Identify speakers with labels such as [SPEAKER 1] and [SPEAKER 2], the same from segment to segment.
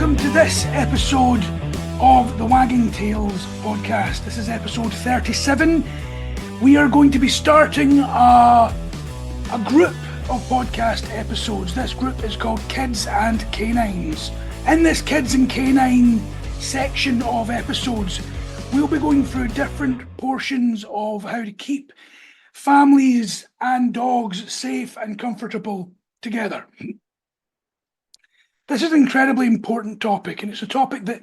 [SPEAKER 1] welcome to this episode of the Wagging Tales podcast. This is episode 37. We are going to be starting a group of podcast episodes. This group is called Kids and Canines. In this Kids and Canine section of episodes, we'll be going through different portions of how to keep families and dogs safe and comfortable together. This is an incredibly important topic, and it's a topic that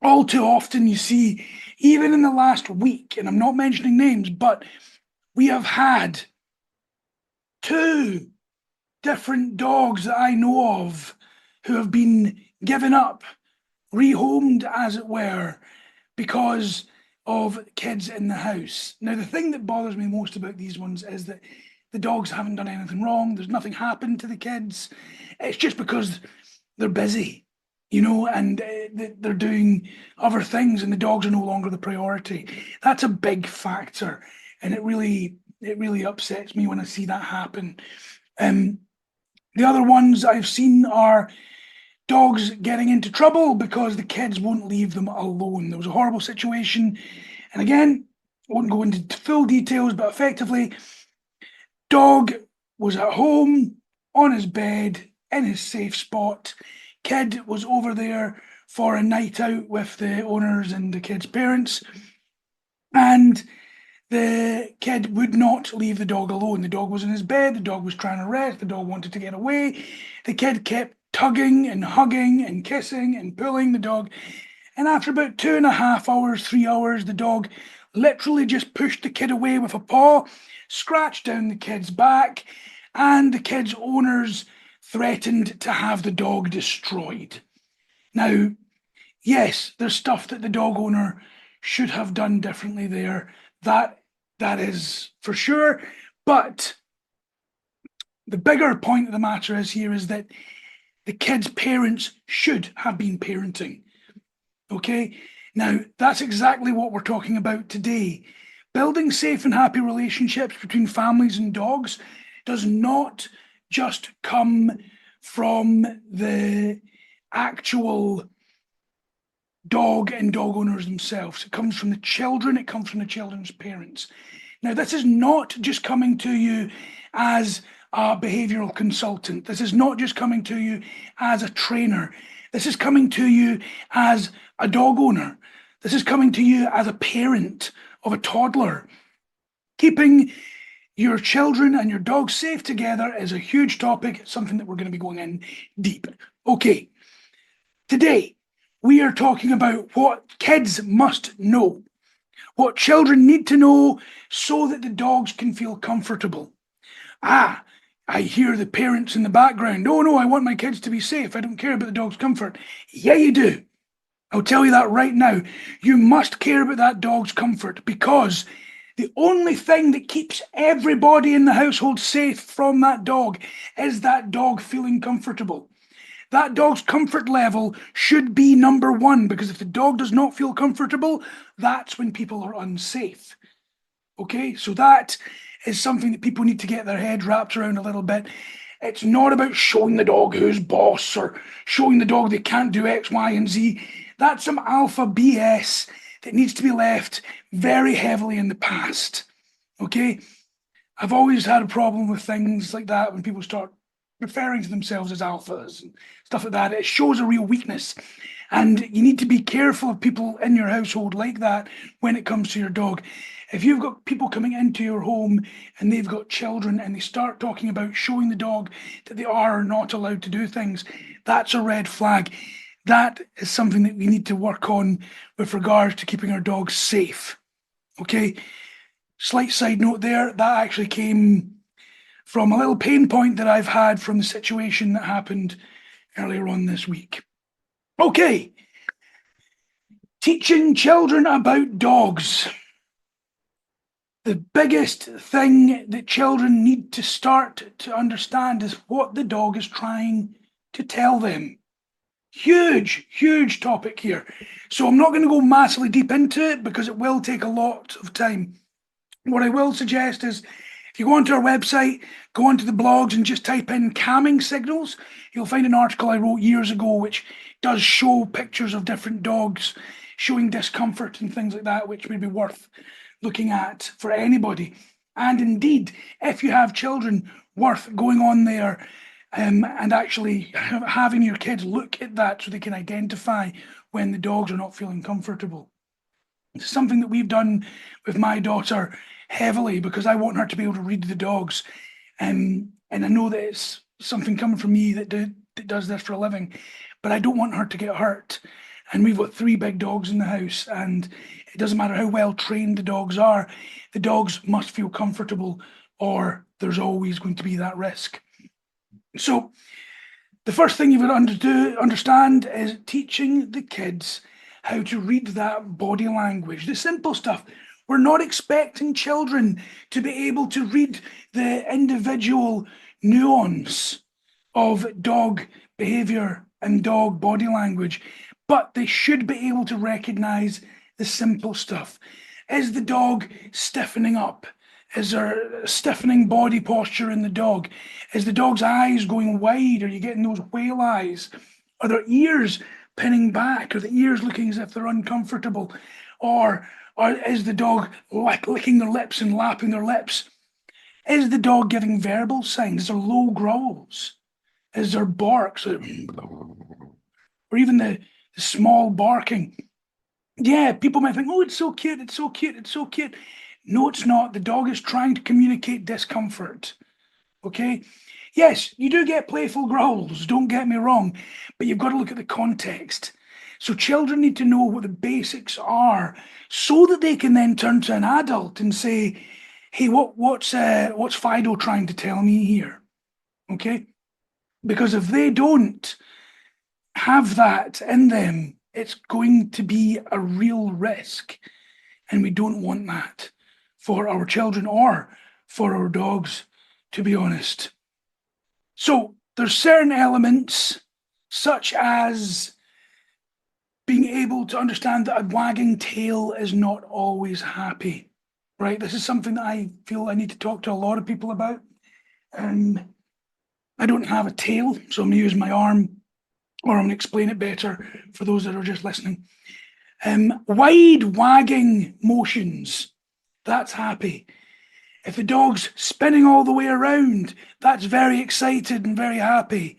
[SPEAKER 1] all too often you see, even in the last week, and I'm not mentioning names, but we have had 2 different dogs that I know of who have been given up, rehomed as it were, because of kids in the house. Now, the thing that bothers me most about these ones is that the dogs haven't done anything wrong. There's nothing happened to the kids. It's just because they're busy, and they're doing other things, and the dogs are no longer the priority. That's a big factor, and it really upsets me when I see that happen. The other ones I've seen are dogs getting into trouble because the kids won't leave them alone. There was a horrible situation, and again, I won't go into full details, but effectively, dog was at home on his bed in his safe spot. Kid was over there for a night out with the owners and the kid's parents, and the kid would not leave the dog alone. The dog was in his bed, the dog was trying to rest, the dog wanted to get away. The kid kept tugging and hugging and kissing and pulling the dog, and after about 2.5 hours, 3 hours, the dog literally just pushed the kid away with a paw, scratched down the kid's back, and the kid's owners threatened to have the dog destroyed. Now, yes, there's stuff that the dog owner should have done differently there. That is for sure. But the bigger point of the matter is that the kid's parents should have been parenting. Okay? Now, that's exactly what we're talking about today. Building safe and happy relationships between families and dogs does not just come from the actual dog and dog owners themselves. It comes from the children, it comes from the children's parents. Now, this is not just coming to you as a behavioural consultant. This is not just coming to you as a trainer. This is coming to you as a dog owner. This is coming to you as a parent of a toddler. Keeping your children and your dog safe together is a huge topic, something that we're going to be going in deep. Okay, today we are talking about what kids must know, what children need to know so that the dogs can feel comfortable. I hear the parents in the background. Oh no, I want my kids to be safe. I don't care about the dog's comfort. Yeah, you do. I'll tell you that right now. You must care about that dog's comfort, because the only thing that keeps everybody in the household safe from that dog is that dog feeling comfortable. That dog's comfort level should be number 1, because if the dog does not feel comfortable, that's when people are unsafe. Okay, so that is something that people need to get their head wrapped around a little bit. It's not about showing the dog who's boss or showing the dog they can't do X, Y, and Z. That's some alpha BS that needs to be left very heavily in the past. Okay? I've always had a problem with things like that when people start referring to themselves as alphas and stuff like that. It shows a real weakness. And you need to be careful of people in your household like that when it comes to your dog. If you've got people coming into your home and they've got children and they start talking about showing the dog that they are not allowed to do things, that's a red flag. That is something that we need to work on with regards to keeping our dogs safe. Okay? Slight side note there, that actually came from a little pain point that I've had from the situation that happened earlier on this week. Okay. Teaching children about dogs. The biggest thing that children need to start to understand is what the dog is trying to tell them. Huge topic here. So I'm not going to go massively deep into it because it will take a lot of time. What I will suggest is If you go onto our website, go onto the blogs and just type in calming signals, you'll find an article I wrote years ago which does show pictures of different dogs showing discomfort and things like that, which may be worth looking at for anybody. And indeed, if you have children, worth going on there and actually having your kids look at that so they can identify when the dogs are not feeling comfortable. It's something that we've done with my daughter heavily because I want her to be able to read the dogs. And I know that it's something coming from me that does this for a living, but I don't want her to get hurt. And we've got 3 big dogs in the house, and it doesn't matter how well trained the dogs are, the dogs must feel comfortable or there's always going to be that risk. So the first thing you've got to understand is teaching the kids how to read that body language, the simple stuff. We're not expecting children to be able to read the individual nuance of dog behavior and dog body language, but they should be able to recognize the simple stuff. Is the dog stiffening up? Is there stiffening body posture in the dog? Is the dog's eyes going wide? Are you getting those whale eyes? Are their ears pinning back? Are the ears looking as if they're uncomfortable? Or is the dog licking their lips and lapping their lips? Is the dog giving verbal signs? Is there low growls? Is there barks? Or even the small barking? Yeah, people might think, oh, it's so cute, it's so cute, it's so cute. No, it's not. The dog is trying to communicate discomfort. Okay? Yes, you do get playful growls, don't get me wrong, but you've got to look at the context. So children need to know what the basics are so that they can then turn to an adult and say, hey, what's Fido trying to tell me here? Okay? Because if they don't have that in them, it's going to be a real risk. And we don't want that for our children or for our dogs, to be honest. So there's certain elements, such as being able to understand that a wagging tail is not always happy, right? This is something that I feel I need to talk to a lot of people about. I don't have a tail, so I'm going to use my arm, or I'm going to explain it better for those that are just listening. Wide wagging motions, that's happy. If the dog's spinning all the way around, that's very excited and very happy.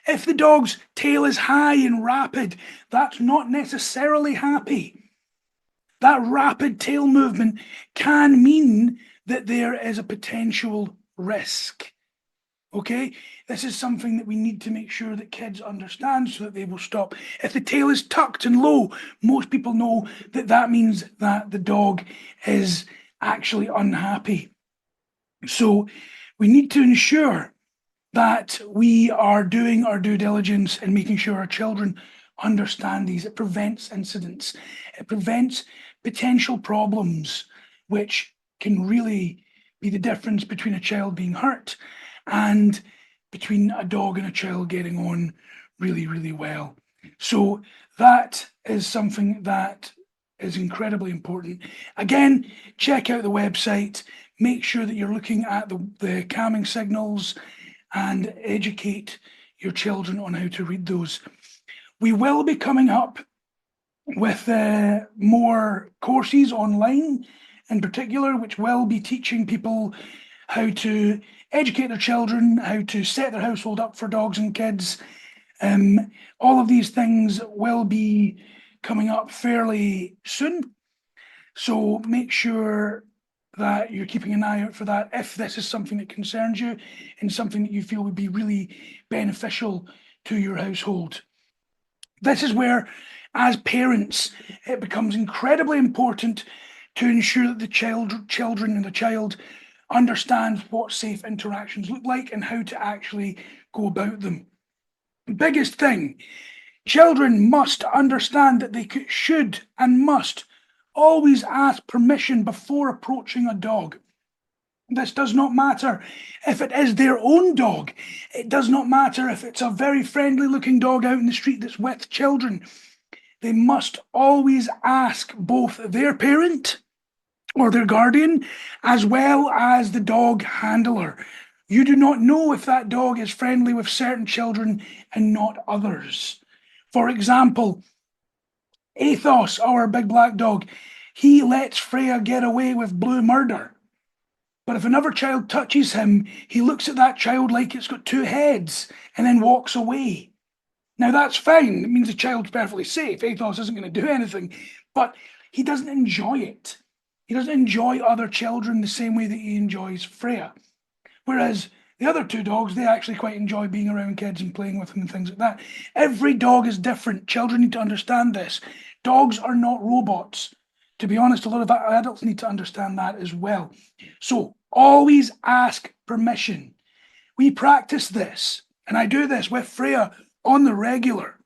[SPEAKER 1] If the dog's tail is high and rapid, that's not necessarily happy. That rapid tail movement can mean that there is a potential risk. Okay, this is something that we need to make sure that kids understand so that they will stop. If the tail is tucked and low, most people know that that means that the dog is actually unhappy. So we need to ensure that we are doing our due diligence and making sure our children understand these. It prevents incidents. It prevents potential problems, which can really be the difference between a child being hurt and between a dog and a child getting on really, really well. So that is something that is incredibly important. Again, check out the website. Make sure that you're looking at the calming signals and educate your children on how to read those. We will be coming up with more courses online in particular, which will be teaching people how to educate their children, how to set their household up for dogs and kids. All of these things will be coming up fairly soon. So make sure that you're keeping an eye out for that if this is something that concerns you and something that you feel would be really beneficial to your household. This is where, as parents, it becomes incredibly important to ensure that the children and the child understands what safe interactions look like and how to actually go about them. Biggest thing, children must understand that they should and must always ask permission before approaching a dog. This does not matter if it is their own dog. It does not matter if it's a very friendly looking dog out in the street that's with children. They must always ask both their parent or their guardian, as well as the dog handler. You do not know if that dog is friendly with certain children and not others. For example, Athos, our big black dog, he lets Freya get away with blue murder. But if another child touches him, he looks at that child like it's got two heads and then walks away. Now that's fine. It means the child's perfectly safe. Athos isn't going to do anything, but he doesn't enjoy it. He doesn't enjoy other children the same way that he enjoys Freya. Whereas the other two dogs, they actually quite enjoy being around kids and playing with them and things like that. Every dog is different. Children need to understand this. Dogs are not robots. To be honest, a lot of adults need to understand that as well. So always ask permission. We practice this, and I do this with Freya on the regular.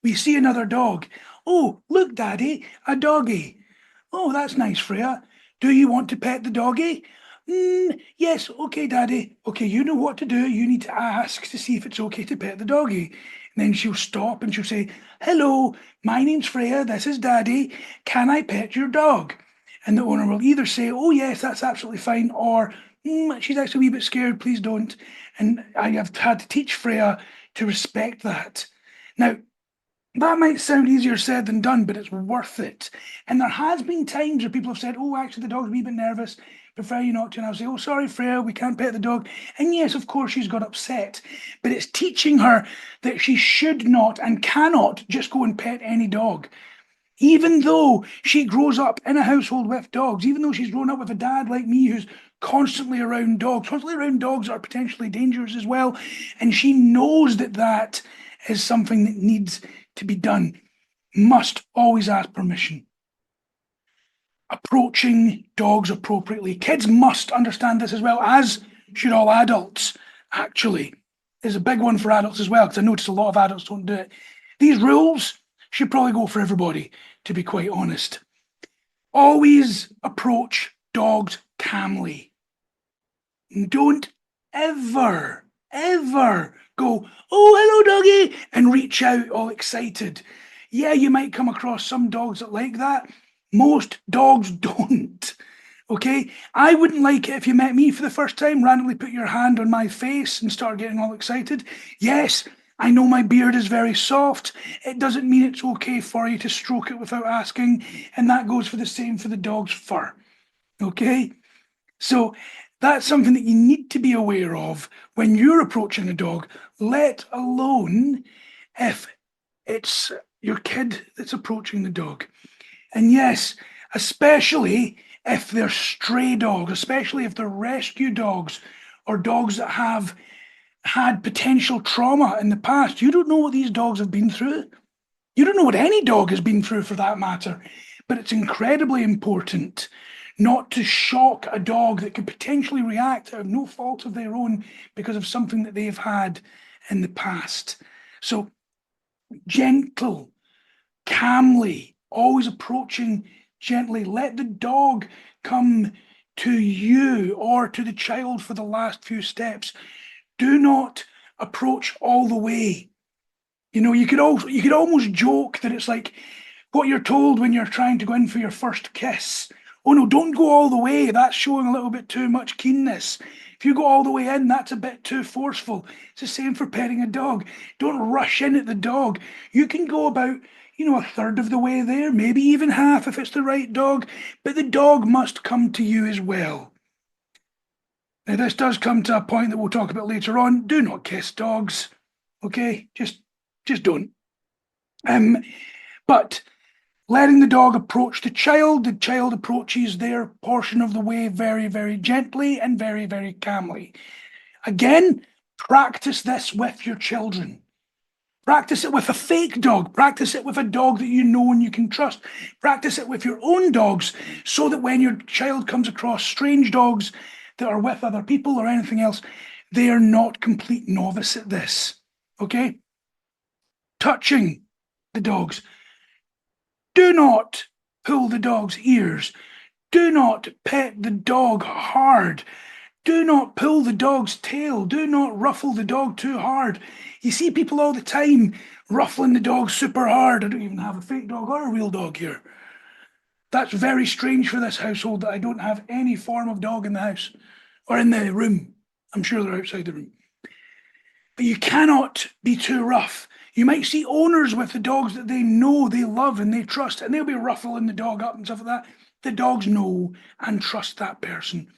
[SPEAKER 1] We see another dog. Oh, look, Daddy, a doggy. Oh, that's nice, Freya. Do you want to pet the doggy? Yes, okay, Daddy. Okay, you know what to do. You need to ask to see if it's okay to pet the doggy. And then she'll stop and she'll say, Hello, my name's Freya. This is Daddy. Can I pet your dog? And the owner will either say, Oh, yes, that's absolutely fine, or she's actually a wee bit scared. Please don't. And I have had to teach Freya to respect that. Now, that might sound easier said than done, but it's worth it. And there has been times where people have said, oh, actually, the dog's a wee bit nervous, prefer you not to. And I'll say, oh, sorry, Freya, we can't pet the dog. And yes, of course, she's got upset. But it's teaching her that she should not and cannot just go and pet any dog. Even though she grows up in a household with dogs, even though she's grown up with a dad like me who's constantly around dogs that are potentially dangerous as well, and she knows that that is something that needs to be done, must always ask permission. Approaching dogs appropriately. Kids must understand this as well, as should all adults, actually. There's a big one for adults as well, because I notice a lot of adults don't do it. These rules should probably go for everybody, to be quite honest. Always approach dogs calmly. Don't ever go, oh, hello, doggy, and reach out all excited. Yeah, you might come across some dogs that like that. Most dogs don't. Okay? I wouldn't like it if you met me for the first time, randomly put your hand on my face and start getting all excited. Yes, I know my beard is very soft. It doesn't mean it's okay for you to stroke it without asking. And that goes for the same for the dog's fur. Okay? So that's something that you need to be aware of when you're approaching a dog, let alone if it's your kid that's approaching the dog. And yes, especially if they're stray dogs, especially if they're rescue dogs or dogs that have had potential trauma in the past. You don't know what these dogs have been through. You don't know what any dog has been through for that matter. But it's incredibly important not to shock a dog that could potentially react out of no fault of their own because of something that they've had in the past. So gentle, calmly, always approaching gently. Let the dog come to you or to the child for the last few steps. Do not approach all the way. You know, you could almost joke that it's like what you're told when you're trying to go in for your first kiss. Oh no, don't go all the way. That's showing a little bit too much keenness. If you go all the way in, that's a bit too forceful. It's the same for petting a dog. Don't rush in at the dog. You can go about, a third of the way there, maybe even half if it's the right dog, but the dog must come to you as well. Now, this does come to a point that we'll talk about later on. Do not kiss dogs, okay? Just don't. But letting the dog approach the child approaches their portion of the way very, very gently and very, very calmly. Again, practice this with your children. Practice it with a fake dog. Practice it with a dog that you know and you can trust. Practice it with your own dogs so that when your child comes across strange dogs that are with other people or anything else, they are not complete novice at this. Okay? Touching the dogs. Do not pull the dog's ears. Do not pet the dog hard. Do not pull the dog's tail. Do not ruffle the dog too hard. You see people all the time ruffling the dog super hard. I don't even have a fake dog or a real dog here. That's very strange for this household that I don't have any form of dog in the house or in the room. I'm sure they're outside the room. But you cannot be too rough. You might see owners with the dogs that they know, they love, and they trust, and they'll be ruffling the dog up and stuff like that. The dogs know and trust that person.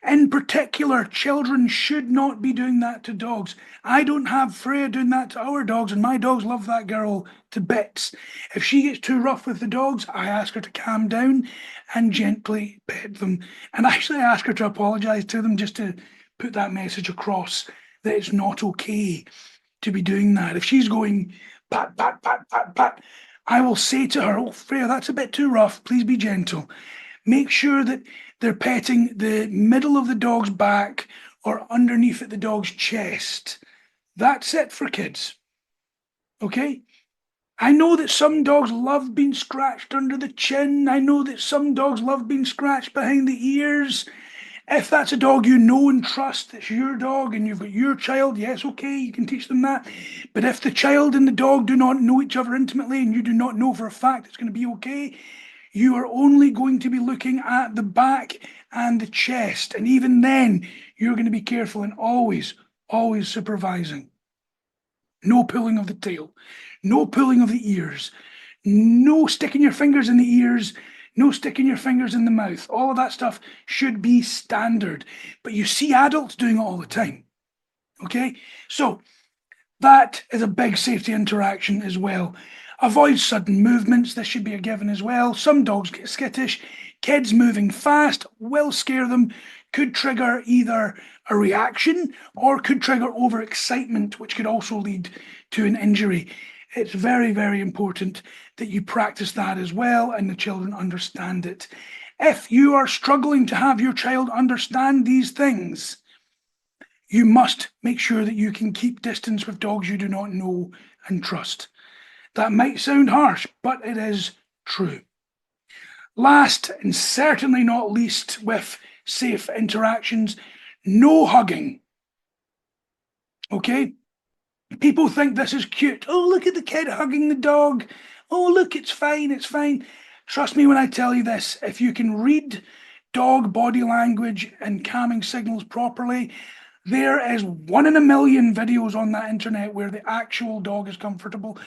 [SPEAKER 1] In particular, children should not be doing that to dogs. I don't have Freya doing that to our dogs, and my dogs love that girl to bits. If she gets too rough with the dogs, I ask her to calm down and gently pet them. And actually, I ask her to apologise to them just to put that message across that it's not okay to be doing that. If she's going pat, pat, pat, pat, pat, I will say to her, "Oh, Freya, that's a bit too rough. Please be gentle." Make sure that they're petting the middle of the dog's back or underneath at the dog's chest. That's it for kids. Okay? I know that some dogs love being scratched under the chin. I know that some dogs love being scratched behind the ears. If that's a dog you know and trust, it's your dog and you've got your child, yes, okay, you can teach them that. But if the child and the dog do not know each other intimately and you do not know for a fact it's going to be okay, you are only going to be looking at the back and the chest. And even then, you're going to be careful and always, always supervising. No pulling of the tail, no pulling of the ears, no sticking your fingers in the ears, no sticking your fingers in the mouth. All of that stuff should be standard. But you see adults doing it all the time. Okay? So that is a big safety interaction as well. Avoid sudden movements. This should be a given as well. Some dogs get skittish. Kids moving fast will scare them, could trigger either a reaction or could trigger overexcitement, which could also lead to an injury. It's very, very important that you practice that as well and the children understand it. If you are struggling to have your child understand these things, you must make sure that you can keep distance with dogs you do not know and trust. That might sound harsh, but it is true. Last, and certainly not least with safe interactions, no hugging. Okay? People think this is cute. Oh, look at the kid hugging the dog. Oh, look, it's fine, it's fine. Trust me when I tell you this, if you can read dog body language and calming signals properly, there is 1 in a million videos on that internet where the actual dog is comfortable.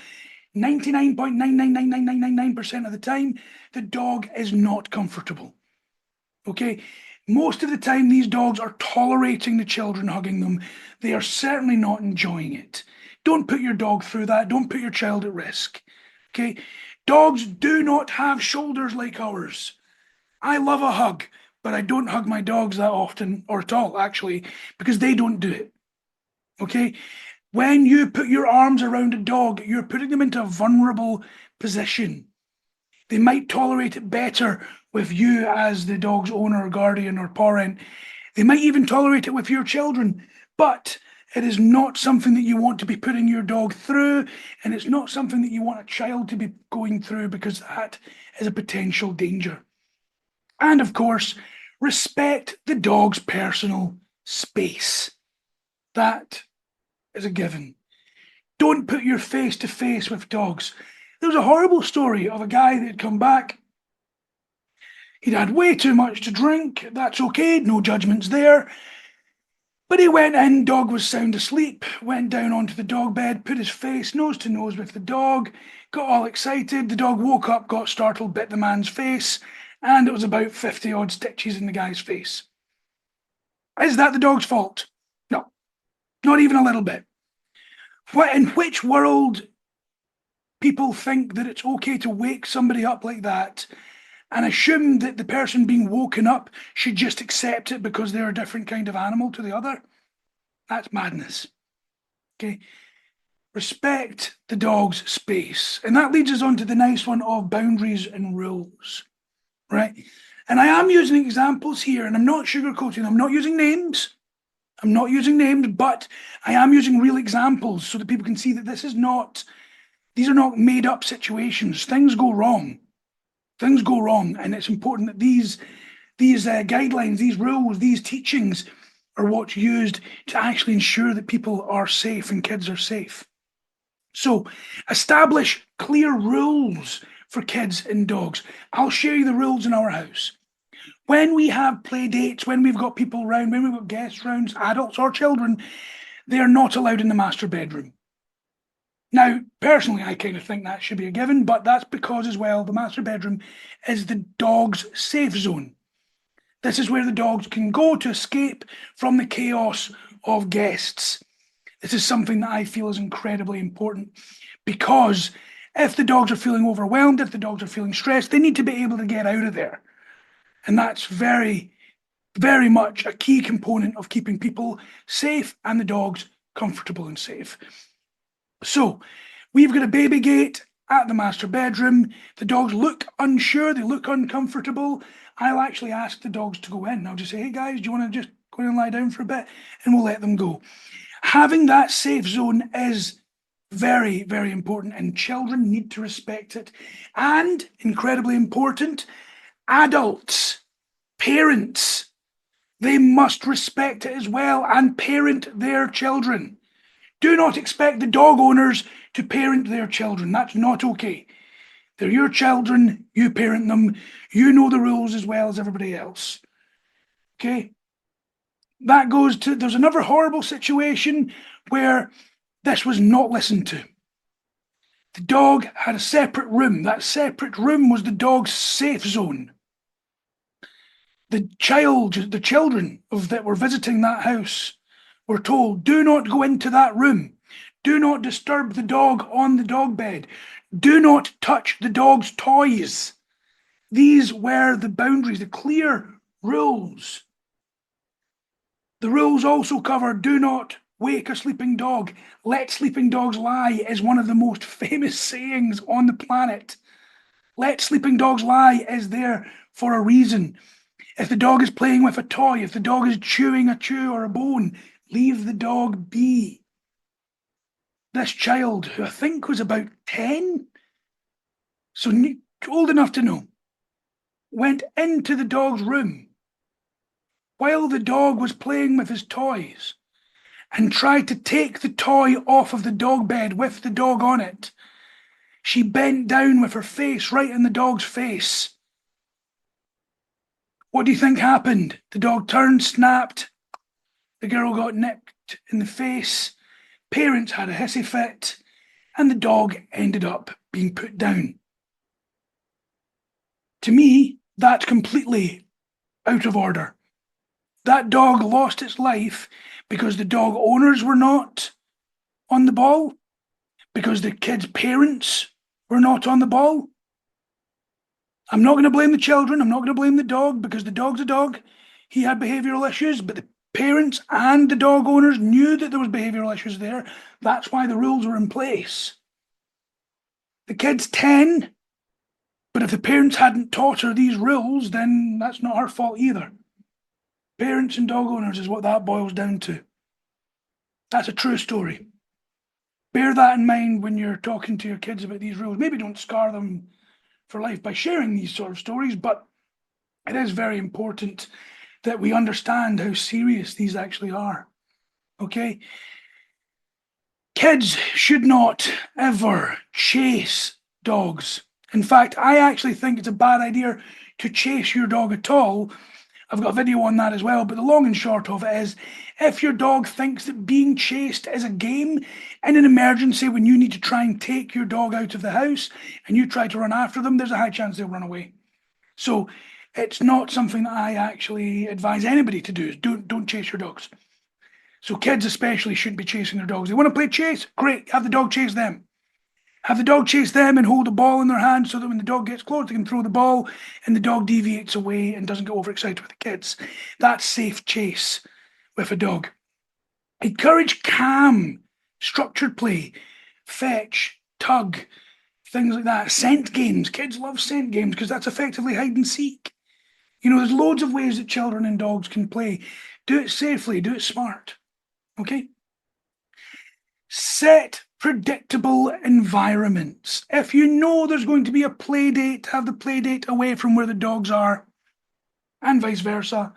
[SPEAKER 1] 99.999999% of the time, the dog is not comfortable. Okay? Most of the time, these dogs are tolerating the children hugging them. They are certainly not enjoying it. Don't put your dog through that. Don't put your child at risk. Okay? Dogs do not have shoulders like ours. I love a hug, but I don't hug my dogs that often, or at all, actually, because they don't do it. Okay? When you put your arms around a dog, you're putting them into a vulnerable position. They might tolerate it better with you as the dog's owner or guardian or parent. They might even tolerate it with your children, but it is not something that you want to be putting your dog through, and it's not something that you want a child to be going through because that is a potential danger. And of course, respect the dog's personal space. That is a given. Don't put your face to face with dogs. There was a horrible story of a guy that had come back. He'd had way too much to drink. That's okay, no judgments there. But he went in, dog was sound asleep, went down onto the dog bed, put his face nose to nose with the dog, got all excited. The dog woke up, got startled, bit the man's face, and it was about 50 odd stitches in the guy's face. Is that the dog's fault? No, not even a little bit. In which world people think that it's okay to wake somebody up like that and assume that the person being woken up should just accept it because they're a different kind of animal to the other? That's madness. Okay? Respect the dog's space. And that leads us on to the nice one of boundaries and rules, right? And I am using examples here, and I'm not sugarcoating. I'm not using names. I'm not using names, but I am using real examples so that people can see that these are not made up situations. Things go wrong. Things go wrong. And it's important that these guidelines, these rules, these teachings are what's used to actually ensure that people are safe and kids are safe. So establish clear rules for kids and dogs. I'll show you the rules in our house. When we have play dates, when we've got people around, when we've got guests around, adults or children, they are not allowed in the master bedroom. Now, personally, I kind of think that should be a given, but that's because as well, the master bedroom is the dog's safe zone. This is where the dogs can go to escape from the chaos of guests. This is something that I feel is incredibly important because if the dogs are feeling overwhelmed, if the dogs are feeling stressed, they need to be able to get out of there. And that's very, very much a key component of keeping people safe and the dogs comfortable and safe. So we've got a baby gate at the master bedroom. The dogs look unsure, they look uncomfortable. I'll actually ask the dogs to go in. I'll just say, hey guys, do you want to just go in and lie down for a bit? And we'll let them go. Having that safe zone is very, very important, and children need to respect it. And incredibly important, adults, parents, they must respect it as well and parent their children. Do not expect the dog owners to parent their children. That's not okay. They're your children, you parent them, you know the rules as well as everybody else. Okay? That goes to, there's another horrible situation where this was not listened to. The dog had a separate room. That separate room was the dog's safe zone. The children that were visiting that house were told, do not go into that room. Do not disturb the dog on the dog bed. Do not touch the dog's toys. These were the boundaries, the clear rules. The rules also cover do not wake a sleeping dog. Let sleeping dogs lie is one of the most famous sayings on the planet. Let sleeping dogs lie is there for a reason. If the dog is playing with a toy, if the dog is chewing a chew or a bone, leave the dog be. This child, who I think was about 10, so old enough to know, went into the dog's room while the dog was playing with his toys and tried to take the toy off of the dog bed with the dog on it. She bent down with her face right in the dog's face. What do you think happened? The dog turned, snapped. The girl got nicked in the face. Parents had a hissy fit, and the dog ended up being put down. To me, that's completely out of order. That dog lost its life because the dog owners were not on the ball, because the kid's parents were not on the ball. I'm not going to blame the children. I'm not going to blame the dog because the dog's a dog. He had behavioural issues, but the parents and the dog owners knew that there was behavioural issues there. That's why the rules were in place. The kid's 10, but if the parents hadn't taught her these rules, then that's not her fault either. Parents and dog owners is what that boils down to. That's a true story. Bear that in mind when you're talking to your kids about these rules. Maybe don't scar them for life by sharing these sort of stories, but it is very important that we understand how serious these actually are. Okay? Kids should not ever chase dogs. In fact, I actually think it's a bad idea to chase your dog at all. I've got a video on that as well, but the long and short of it is, if your dog thinks that being chased is a game in an emergency when you need to try and take your dog out of the house and you try to run after them, there's a high chance they'll run away. So it's not something that I actually advise anybody to do, is don't chase your dogs. So kids especially shouldn't be chasing their dogs. They want to play chase? Great, have the dog chase them. Have the dog chase them and hold a ball in their hand so that when the dog gets close, they can throw the ball and the dog deviates away and doesn't get overexcited with the kids. That's safe chase with a dog. Encourage calm, structured play, fetch, tug, things like that. Scent games. Kids love scent games because that's effectively hide and seek. You know, there's loads of ways that children and dogs can play. Do it safely, do it smart. Okay? Set predictable environments. If you know there's going to be a play date, have the play date away from where the dogs are, and vice versa.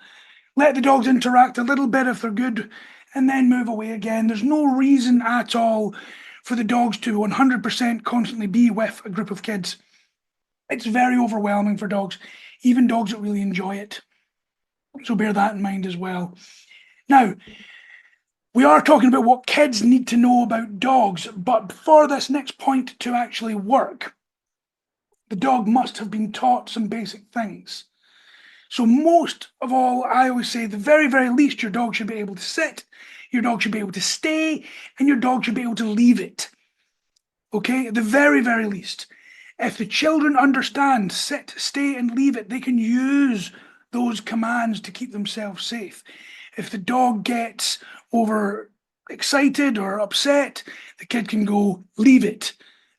[SPEAKER 1] Let the dogs interact a little bit if they're good, and then move away again. There's no reason at all for the dogs to 100% constantly be with a group of kids. It's very overwhelming for dogs, even dogs that really enjoy it. So bear that in mind as well. Now, we are talking about what kids need to know about dogs, but for this next point to actually work, the dog must have been taught some basic things. So most of all, I always say the very, very least, your dog should be able to sit, your dog should be able to stay, and your dog should be able to leave it. Okay, at the very, very least. If the children understand sit, stay, and leave it, they can use those commands to keep themselves safe. If the dog gets over excited or upset, the kid can go leave it,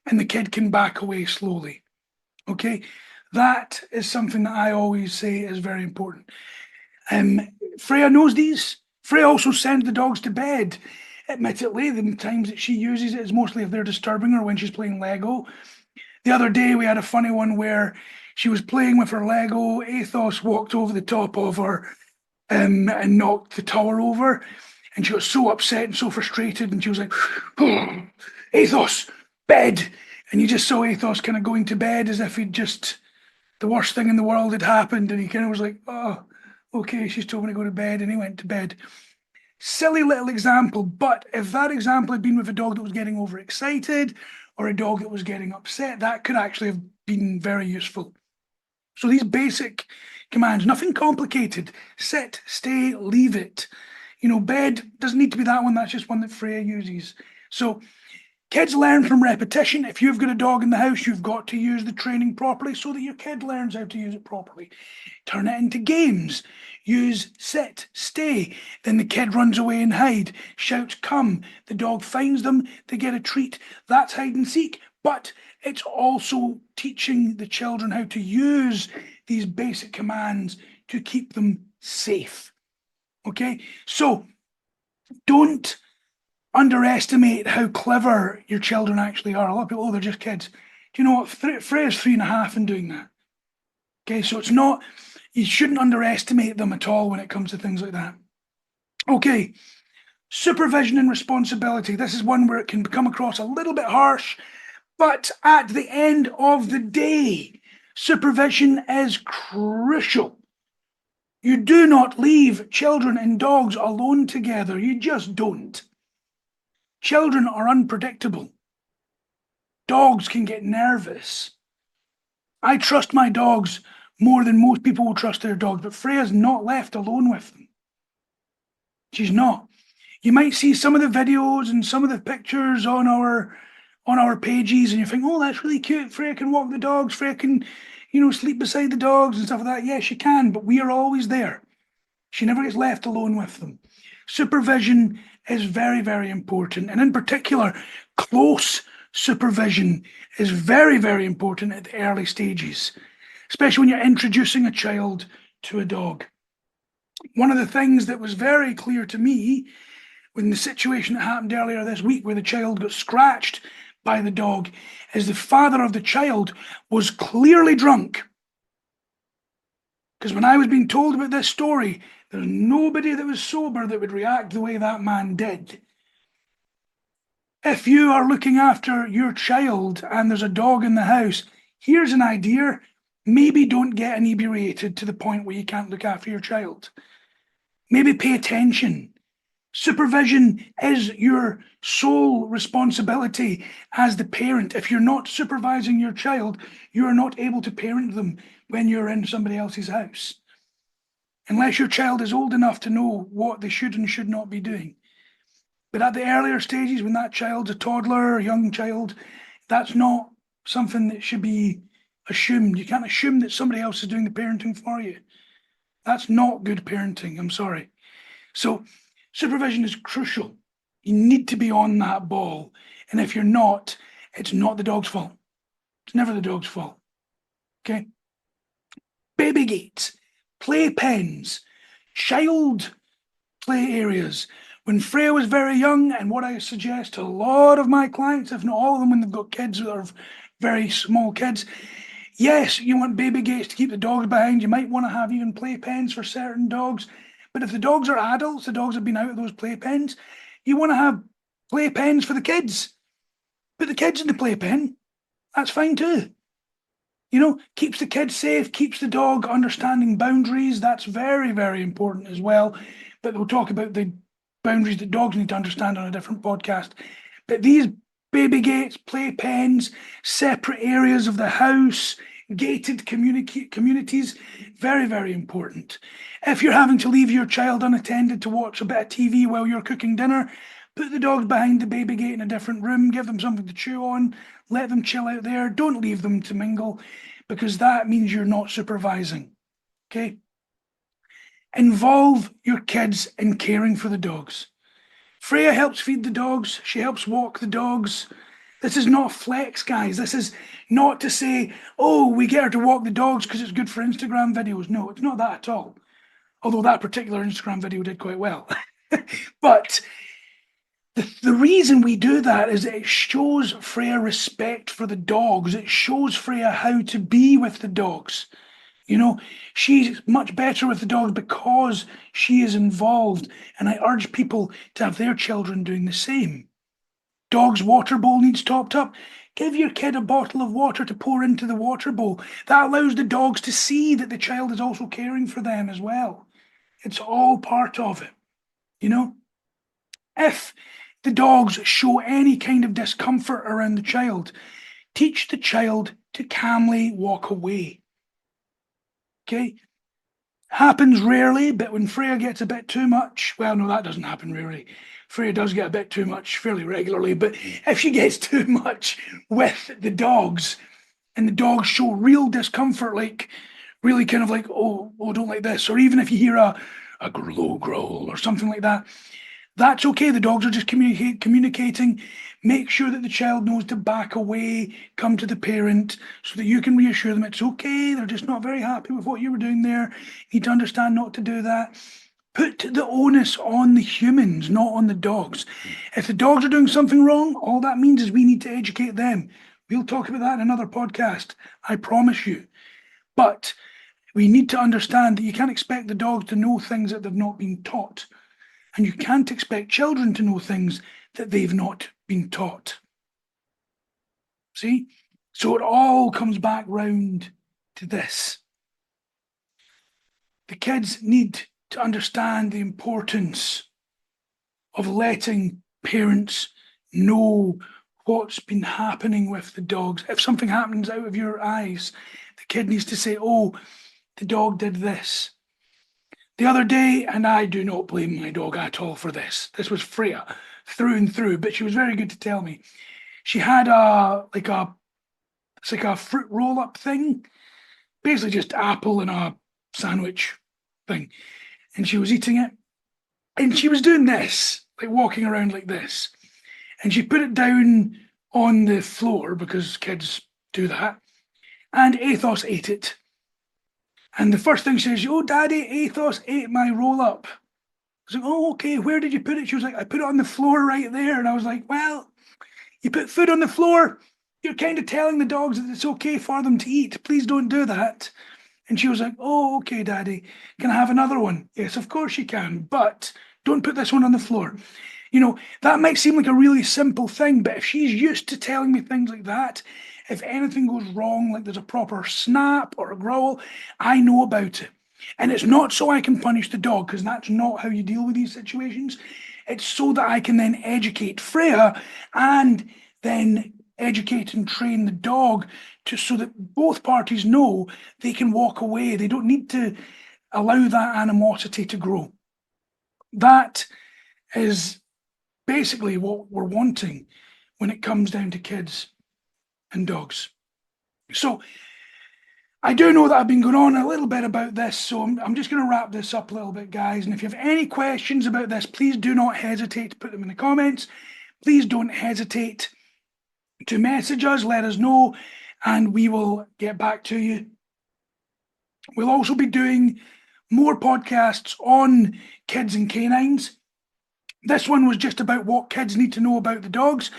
[SPEAKER 1] and the kid can back away slowly. Okay, that is something that I always say is very important. Freya knows these. Freya also sends the dogs to bed. Admittedly, the times that she uses it is mostly if they're disturbing her when she's playing Lego. The other day we had a funny one where she was playing with her Lego. Athos walked over the top of her and knocked the tower over. And she got so upset and so frustrated, and she was like, oh, Athos, bed. And you just saw Athos kind of going to bed as if he'd just, the worst thing in the world had happened. And he kind of was like, oh, okay, she's told me to go to bed. And he went to bed. Silly little example, but if that example had been with a dog that was getting overexcited or a dog that was getting upset, that could actually have been very useful. So these basic commands, nothing complicated. Sit, stay, leave it. You know, bed doesn't need to be that one. That's just one that Freya uses. So kids learn from repetition. If you've got a dog in the house, you've got to use the training properly so that your kid learns how to use it properly. Turn it into games. Use sit, stay. Then the kid runs away and hide. Shouts come. The dog finds them. They get a treat. That's hide and seek. But it's also teaching the children how to use these basic commands to keep them safe. Okay? So don't underestimate how clever your children actually are. A lot of people, oh, they're just kids. Do you know what? Freya's 3.5 and doing that. Okay, so it's not, you shouldn't underestimate them at all when it comes to things like that. Okay, supervision and responsibility. This is one where it can come across a little bit harsh, but at the end of the day, supervision is crucial. You do not leave children and dogs alone together. You just don't. Children are unpredictable. Dogs can get nervous. I trust my dogs more than most people will trust their dogs, but Freya's not left alone with them. She's not. You might see some of the videos and some of the pictures on our pages, and you think, oh, that's really cute. Freya can walk the dogs. Freya can, sleep beside the dogs and stuff like that. Yeah, she can, but we are always there. She never gets left alone with them. Supervision is very, very important. And in particular, close supervision is very, very important at the early stages, especially when you're introducing a child to a dog. One of the things that was very clear to me when the situation that happened earlier this week where the child got scratched by the dog is the father of the child was clearly drunk. Because when I was being told about this story, there's nobody that was sober that would react the way that man did. If you are looking after your child and there's a dog in the house, here's an idea. Maybe don't get inebriated to the point where you can't look after your child. Maybe pay attention. Supervision is your sole responsibility as the parent. If you're not supervising your child, you are not able to parent them when you're in somebody else's house. Unless your child is old enough to know what they should and should not be doing. But at the earlier stages, when that child's a toddler, a young child, that's not something that should be assumed. You can't assume that somebody else is doing the parenting for you. That's not good parenting, I'm sorry. So supervision is crucial. You need to be on that ball. And if you're not, it's not the dog's fault. It's never the dog's fault. Okay? Baby gates, play pens, child play areas. When Freya was very young, and what I suggest to a lot of my clients, if not all of them, when they've got kids that are very small kids, yes, you want baby gates to keep the dogs behind. You might want to have even play pens for certain dogs. But if the dogs are adults, the dogs have been out of those play pens, you want to have play pens for the kids. Put the kids in the playpen. That's fine too. Keeps the kid safe, keeps the dog understanding boundaries. That's very, very important as well. But we'll talk about the boundaries that dogs need to understand on a different podcast. But these baby gates, play pens, separate areas of the house, gated communities, very, very important. If you're having to leave your child unattended to watch a bit of TV while you're cooking dinner, put the dogs behind the baby gate in a different room, give them something to chew on, let them chill out there. Don't leave them to mingle, because that means you're not supervising. Okay? Involve your kids in caring for the dogs. Freya helps feed the dogs. She helps walk the dogs. This is not flex, guys. This is not to say, oh, we get her to walk the dogs because it's good for Instagram videos. No, it's not that at all. Although that particular Instagram video did quite well. But the reason we do that is that it shows Freya respect for the dogs. It shows Freya how to be with the dogs. She's much better with the dogs because she is involved. And I urge people to have their children doing the same. Dog's water bowl needs topped up. Give your kid a bottle of water to pour into the water bowl. That allows the dogs to see that the child is also caring for them as well. It's all part of it. If the dogs show any kind of discomfort around the child, teach the child to calmly walk away. Okay? Happens rarely, but when Freya gets a bit too much, well, no, that doesn't happen rarely. Freya does get a bit too much fairly regularly, but if she gets too much with the dogs and the dogs show real discomfort, like really kind of like, oh, don't like this, or even if you hear a low growl or something like that, that's okay. The dogs are just communicating. Make sure that the child knows to back away, come to the parent so that you can reassure them it's okay. They're just not very happy with what you were doing there. You need to understand not to do that. Put the onus on the humans, not on the dogs. If the dogs are doing something wrong, all that means is we need to educate them. We'll talk about that in another podcast, I promise you. But we need to understand that you can't expect the dogs to know things that they've not been taught. And you can't expect children to know things that they've not been taught. See? So it all comes back round to this. The kids need to understand the importance of letting parents know what's been happening with the dogs. If something happens out of your eyes, the kid needs to say, oh, the dog did this. The other day, and I do not blame my dog at all for this. This was Freya through and through, but she was very good to tell me. She had it's like a fruit roll-up thing, basically just apple in a sandwich thing. And she was eating it. And she was doing this, like walking around like this. And she put it down on the floor because kids do that. And Athos ate it. And the first thing she says, oh, Daddy, Athos ate my roll-up. I was like, oh, okay, where did you put it? She was like, I put it on the floor right there. And I was like, well, you put food on the floor, you're kind of telling the dogs that it's okay for them to eat. Please don't do that. And she was like, oh, okay, Daddy, can I have another one? Yes, of course you can, but don't put this one on the floor. That might seem like a really simple thing, but if she's used to telling me things like that, if anything goes wrong, like there's a proper snap or a growl, I know about it. And it's not so I can punish the dog, because that's not how you deal with these situations. It's so that I can then educate Freya and then educate and train the dog so that both parties know they can walk away. They don't need to allow that animosity to grow. That is basically what we're wanting when it comes down to kids and dogs. So I do know that I've been going on a little bit about this, so I'm just going to wrap this up a little bit, guys. And if you have any questions about this, please do not hesitate to put them in the comments. Please don't hesitate to message us, let us know, and we will get back to you. We'll also be doing more podcasts on kids and canines. This one was just about what kids need to know about the dogs.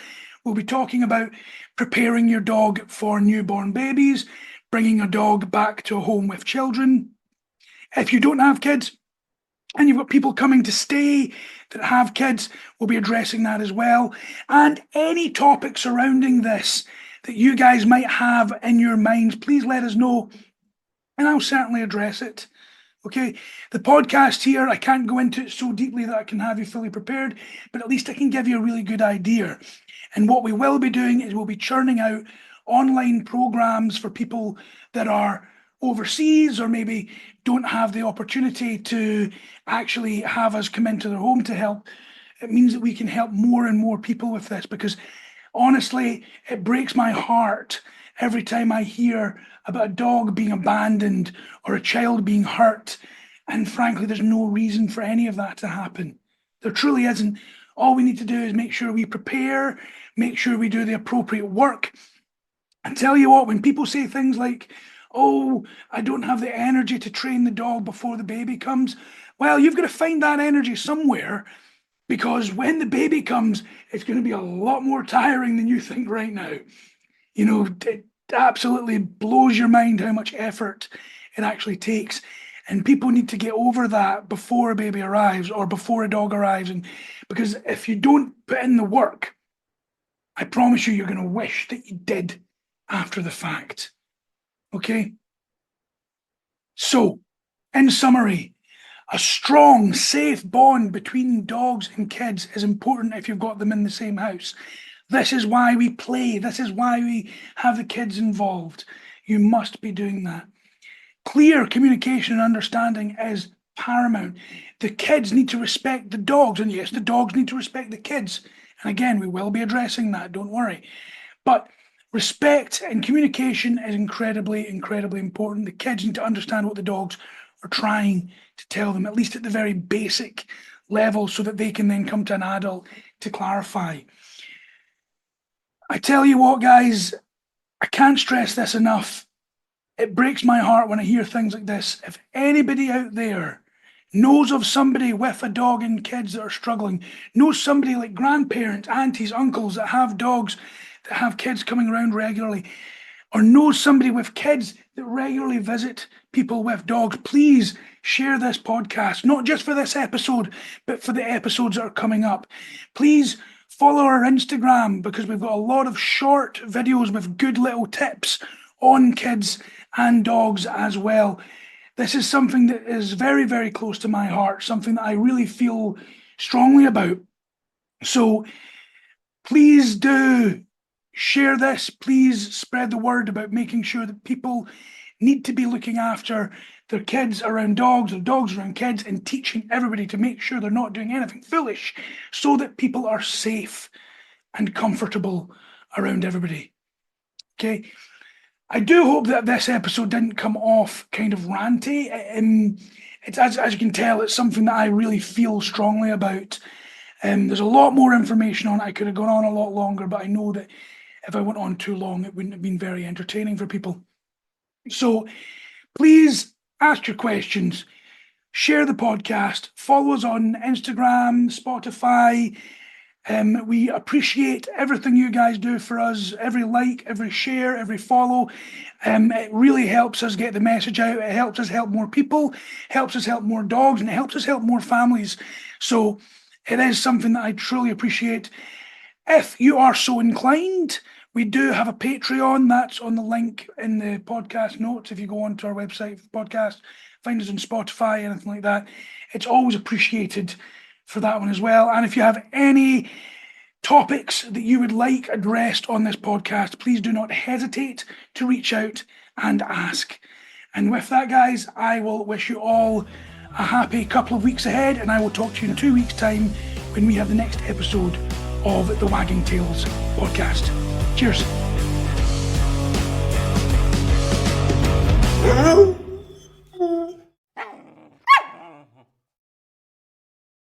[SPEAKER 1] We'll be talking about preparing your dog for newborn babies, bringing a dog back to a home with children. If you don't have kids and you've got people coming to stay that have kids, we'll be addressing that as well. And any topic surrounding this that you guys might have in your minds, please let us know, and I'll certainly address it. Okay, the podcast here, I can't go into it so deeply that I can have you fully prepared, but at least I can give you a really good idea. And what we will be doing is we'll be churning out online programs for people that are overseas or maybe don't have the opportunity to actually have us come into their home to help. It means that we can help more and more people with this, because honestly, it breaks my heart every time I hear about a dog being abandoned or a child being hurt. And frankly, there's no reason for any of that to happen. There truly isn't. All we need to do is make sure we prepare, make sure we do the appropriate work. And tell you what, when people say things like, oh, I don't have the energy to train the dog before the baby comes, well, you've got to find that energy somewhere, because when the baby comes, it's going to be a lot more tiring than you think right now. You know, it absolutely blows your mind how much effort it actually takes. And people need to get over that before a baby arrives or before a dog arrives. And because if you don't put in the work, I promise you, you're going to wish that you did after the fact. Okay? So, in summary, a strong, safe bond between dogs and kids is important if you've got them in the same house. This is why we play. This is why we have the kids involved. You must be doing that. Clear communication and understanding is paramount. The kids need to respect the dogs, and yes, the dogs need to respect the kids. And again, we will be addressing that, don't worry. But respect and communication is incredibly, incredibly important. The kids need to understand what the dogs are trying to tell them, at least at the very basic level, so that they can then come to an adult to clarify. I tell you what, guys, I can't stress this enough. It breaks my heart when I hear things like this. If anybody out there knows of somebody with a dog and kids that are struggling, knows somebody like grandparents, aunties, uncles that have dogs, that have kids coming around regularly, or knows somebody with kids that regularly visit people with dogs, please share this podcast, not just for this episode, but for the episodes that are coming up. Please follow our Instagram, because we've got a lot of short videos with good little tips on kids and dogs as well. This is something that is very, very close to my heart, something that I really feel strongly about. So please do share this. Please spread the word about making sure that people need to be looking after their kids around dogs, or dogs around kids, and teaching everybody to make sure they're not doing anything foolish, so that people are safe and comfortable around everybody. Okay. I do hope that this episode didn't come off kind of ranty. It's, as you can tell, it's something that I really feel strongly about. There's a lot more information on it. I could have gone on a lot longer, but I know that if I went on too long, it wouldn't have been very entertaining for people. So please ask your questions, share the podcast, follow us on Instagram, Spotify. We appreciate everything you guys do for us, every like, every share, every follow. It really helps us get the message out. It helps us help more people, helps us help more dogs, and it helps us help more families. So it is something that I truly appreciate. If you are so inclined, we do have a Patreon. That's on the link in the podcast notes. If you go onto our website for the podcast, find us on Spotify, anything like that. It's always appreciated for that one as well. And if you have any topics that you would like addressed on this podcast, please do not hesitate to reach out and ask. And with that, guys, I will wish you all a happy couple of weeks ahead, and I will talk to you in 2 weeks' time when we have the next episode of the Wagging Tales podcast. Cheers.